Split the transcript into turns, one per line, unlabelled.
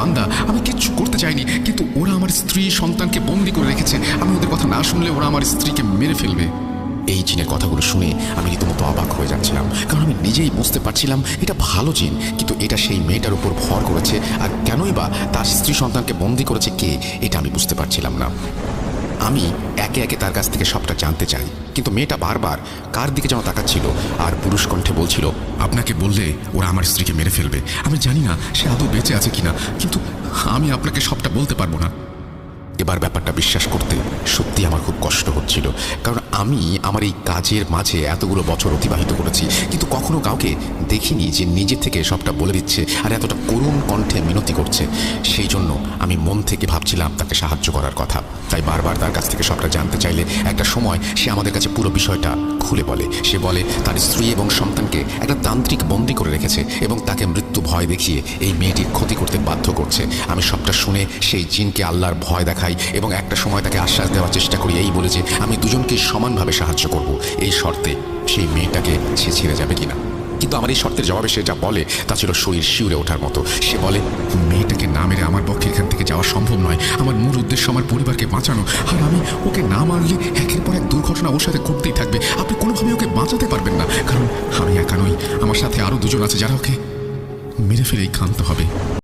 বান্দা, আমি কিচ্ছু করতে চাইনি, কিন্তু ওরা আমার স্ত্রী সন্তানকে বন্দি করে রেখেছে। আমি ওদের কথা না শুনলে ওরা আমার স্ত্রীকে মেরে ফেলবে। এই জিনের কথাগুলো শুনে আমি রীতিমতো অবাক হয়ে যাচ্ছিলাম, কারণ আমি নিজেই বুঝতে পারছিলাম এটা ভালো জিন, কিন্তু এটা সেই মেয়েটার উপর ভর করেছে, আর কেনই বা তার স্ত্রী সন্তানকে বন্দি করেছে কে, এটা আমি বুঝতে পারছিলাম না। আমি একে একে তার কাছ থেকে সবটা জানতে চাই, কিন্তু মেয়েটা বারবার কার দিকে যেন তাকাচ্ছিল আর পুরুষ কণ্ঠে বলছিল, আপনাকে বললে ওরা আমার স্ত্রীকে মেরে ফেলবে। আমি জানি না সে আদৌ বেঁচে আছে কিনা, কিন্তু আমি আপনাকে সবটা বলতে পারবো না। এবার ব্যাপারটা বিশ্বাস করতে সত্যি আমার খুব কষ্ট হচ্ছিল, কারণ আমি আমার এই কাজের মাঝে এতগুলো বছর অতিবাহিত করেছি, কিন্তু কখনো কাউকে দেখিনি যে নিজে থেকে সবটা বলে দিচ্ছে আর এতটা করুণ কণ্ঠে মিনতি করছে। সেই জন্য আমি মন থেকে ভাবছিলাম তাকে সাহায্য করার কথা। তাই বারবার তার কাছ থেকে সবটা জানতে চাইলে একটা সময় সে আমাদের কাছে পুরো বিষয়টা খুলে বলে। সে বলে তার স্ত্রী এবং সন্তানকে একটা তান্ত্রিক বন্দি করে রেখেছে এবং তাকে মৃত্যু ভয় দেখিয়ে এই মেয়েটির ক্ষতি করতে বাধ্য করছে। আমি সবটা শুনে সেই জিনকে আল্লাহর ভয় দেখাই এবং একটা সময় তাকে আশ্বাস দেওয়ার চেষ্টা করি, এই বলে যে আমি দুজনকে সমানভাবে সাহায্য করব, এই শর্তে সেই মেয়েটাকে সে ছেড়ে যাবে কিনা। কিন্তু আমার এই শর্তের জবাবে সে যা বলে তা ছিল শরীর শিউরে ওঠার মতো। সে বলে, মেয়েটাকে না মেরে আমার পক্ষে এখান থেকে যাওয়া সম্ভব নয়। আমার মূল উদ্দেশ্য আমার পরিবারকে বাঁচানো, আর আমি ওকে না মারলে একের পর এক দুর্ঘটনা ওর সাথে ঘটতেই থাকবে। আপনি কোনোভাবে ওকে বাঁচাতে পারবেন না, কারণ আমি একা নই, আমার সাথে আরও দুজন আছে যারা ওকে মেরে ফেলেই ক্ষান্ত হবে।